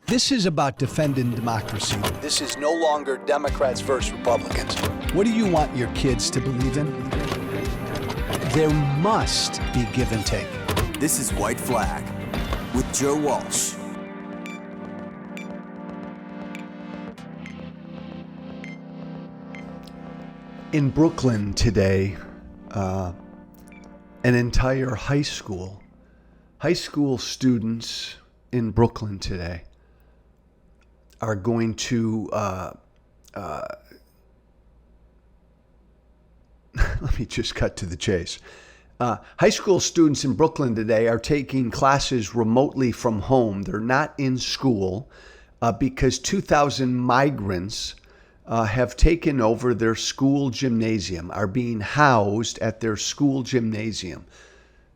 This is about defending democracy. This is no longer Democrats versus Republicans. What do you want your kids to believe in? There must be give and take. This is White Flag with Joe Walsh. In Brooklyn today, an entire high school students in Brooklyn today are going to, let me just cut to the chase. High school students in Brooklyn today are taking classes remotely from home. They're not in school because 2,000 migrants have taken over their school gymnasium, are being housed at their school gymnasium.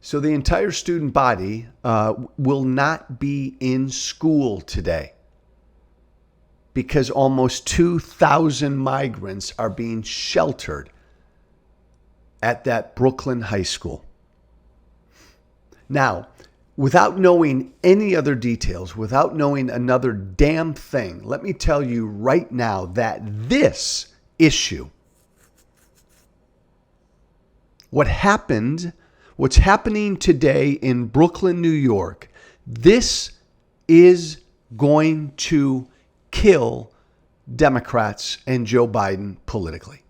So the entire student body will not be in school today because almost 2,000 migrants are being sheltered at that Brooklyn high school. Now, without knowing any other details, without knowing another damn thing, let me tell you right now that this issue, what's happening today in Brooklyn, New York, this is going to kill Democrats and Joe Biden politically.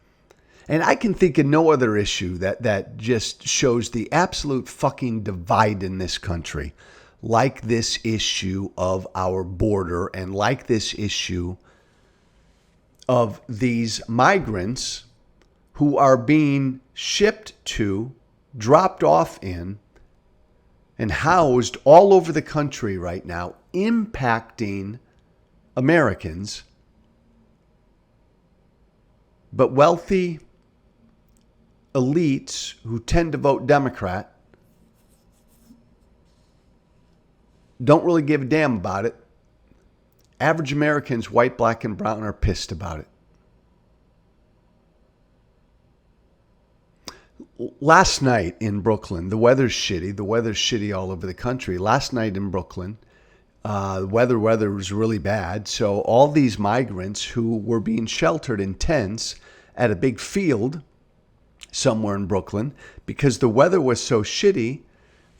And I can think of no other issue that just shows the absolute fucking divide in this country, like this issue of our border and like this issue of these migrants who are being shipped to, dropped off in, and housed all over the country right now, impacting Americans, but wealthy elites who tend to vote Democrat don't really give a damn about it. Average Americans, white, black, and brown, are pissed about it. Last night in Brooklyn, the weather's shitty. The weather's shitty all over the country. Last night in Brooklyn, the weather was really bad. So all these migrants who were being sheltered in tents at a big field somewhere in Brooklyn, because the weather was so shitty,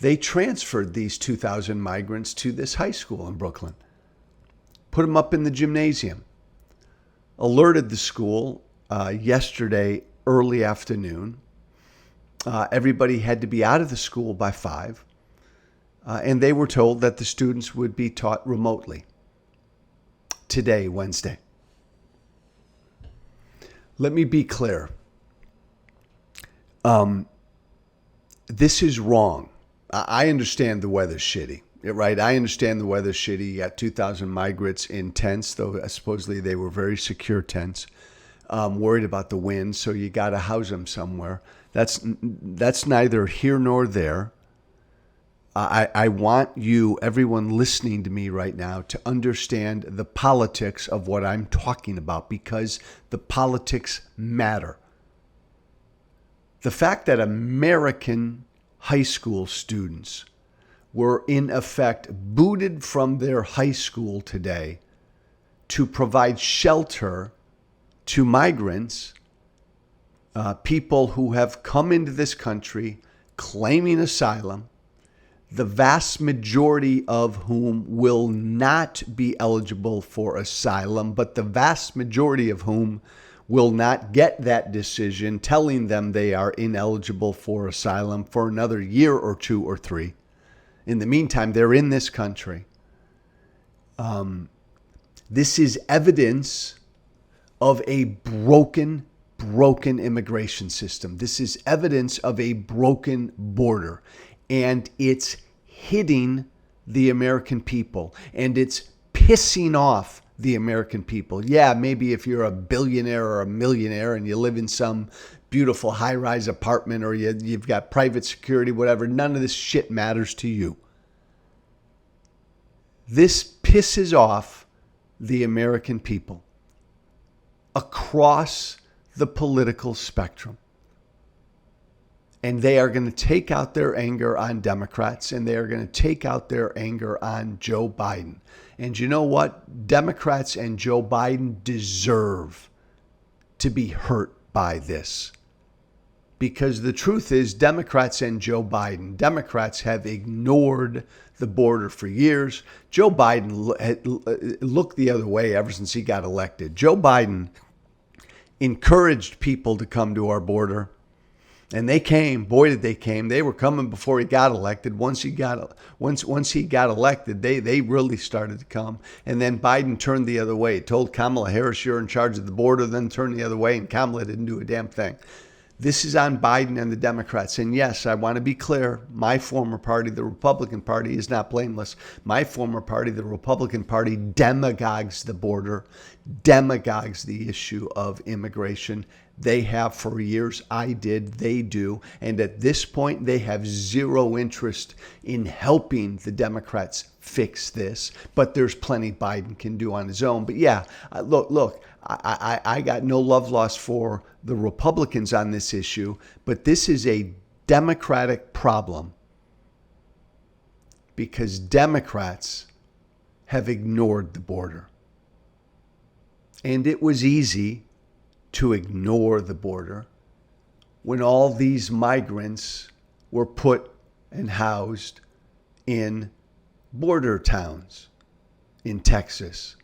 they transferred these 2,000 migrants to this high school in Brooklyn, put them up in the gymnasium, alerted the school yesterday early afternoon. Everybody had to be out of the school by 5, and they were told that the students would be taught remotely today, Wednesday. Let me be clear. This is wrong. I understand the weather's shitty, right? I understand the weather's shitty. You got 2,000 migrants in tents, though supposedly they were very secure tents, worried about the wind, so you got to house them somewhere. That's neither here nor there. I want you, everyone listening to me right now, to understand the politics of what I'm talking about, because the politics matter. The fact that American high school students were in effect booted from their high school today to provide shelter to migrants, people who have come into this country claiming asylum, the vast majority of whom will not be eligible for asylum, but the vast majority of whom will not get that decision telling them they are ineligible for asylum for another year or 2 or 3. In the meantime, they're in this country. This is evidence of a broken immigration system. This is evidence of a broken border, and it's hitting the American people, and it's pissing off the American people. Yeah, maybe if you're a billionaire or a millionaire and you live in some beautiful high-rise apartment or you've got private security, whatever, none of this shit matters to you. This pisses off the American people across the political spectrum. And they are going to take out their anger on Democrats, and they are going to take out their anger on Joe Biden. And you know what? Democrats and Joe Biden deserve to be hurt by this. Because the truth is, Democrats and Joe Biden, Democrats have ignored the border for years. Joe Biden looked the other way ever since he got elected. Joe Biden encouraged people to come to our border. And they came. Boy, did they came. They were coming before he got elected. Once he got elected, they really started to come. And then Biden turned the other way. Told Kamala Harris, you're in charge of the border, then turned the other way, and Kamala didn't do a damn thing. This is on Biden and the Democrats. And yes, I want to be clear. My former party, the Republican Party, is not blameless. My former party, the Republican Party, demagogues the border, demagogues the issue of immigration. They have for years. I did. They do. And at this point, they have zero interest in helping the Democrats fix this. But there's plenty Biden can do on his own. But yeah, look, I got no love lost for the Republicans on this issue. But this is a Democratic problem because Democrats have ignored the border. And it was easy to ignore the border when all these migrants were put and housed in border towns in Texas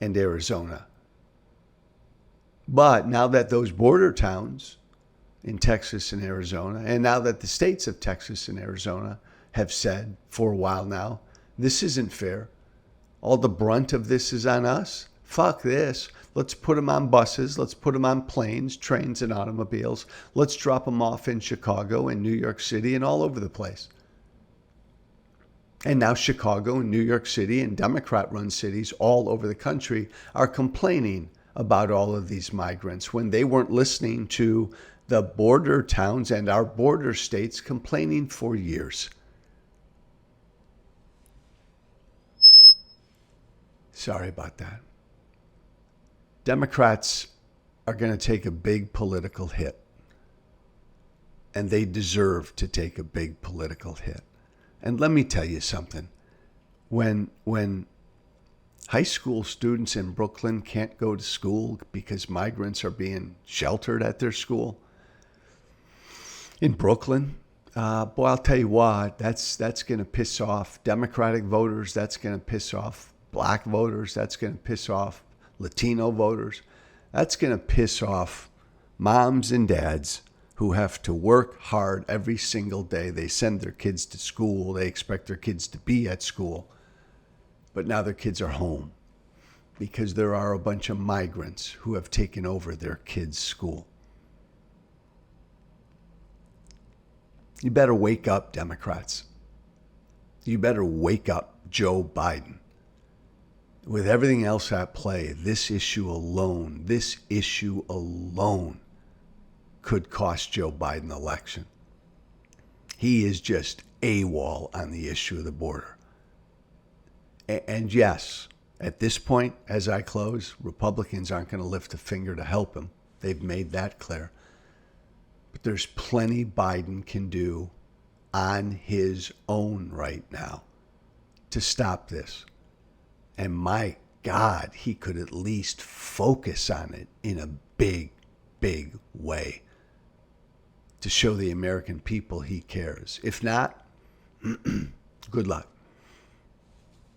and Arizona. But now that those border towns in Texas and Arizona, and now that the states of Texas and Arizona have said for a while now, this isn't fair. All the brunt of this is on us. Fuck this. Let's put them on buses. Let's put them on planes, trains, and automobiles. Let's drop them off in Chicago and New York City and all over the place. And now Chicago and New York City and Democrat-run cities all over the country are complaining about all of these migrants when they weren't listening to the border towns and our border states complaining for years. Sorry about that. Democrats are going to take a big political hit, and they deserve to take a big political hit. And let me tell you something. When high school students in Brooklyn can't go to school because migrants are being sheltered at their school in Brooklyn, boy, I'll tell you what, that's going to piss off Democratic voters. That's going to piss off black voters. That's going to piss off Latino voters. That's going to piss off moms and dads who have to work hard every single day. They send their kids to school. They expect their kids to be at school. But now their kids are home because there are a bunch of migrants who have taken over their kids' school. You better wake up, Democrats. You better wake up, Joe Biden. With everything else at play, this issue alone could cost Joe Biden the election. He is just AWOL on the issue of the border. And yes, at this point, as I close, Republicans aren't going to lift a finger to help him. They've made that clear. But there's plenty Biden can do on his own right now to stop this. And my God, he could at least focus on it in a big, big way to show the American people he cares. If not, good luck.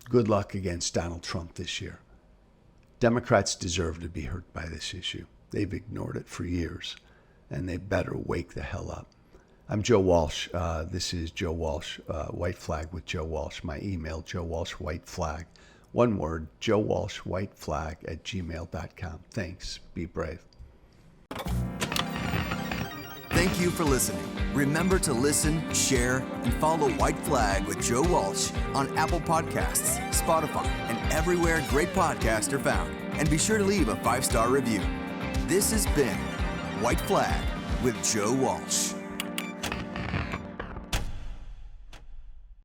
Good luck against Donald Trump this year. Democrats deserve to be hurt by this issue. They've ignored it for years, and they better wake the hell up. I'm Joe Walsh. This is Joe Walsh, White Flag with Joe Walsh. My email, Joe Walsh White Flag. One word, Joe Walsh White Flag @gmail.com. Thanks. Be brave. Thank you for listening. Remember to listen, share, and follow White Flag with Joe Walsh on Apple Podcasts, Spotify, and everywhere great podcasts are found. And be sure to leave a 5-star review. This has been White Flag with Joe Walsh.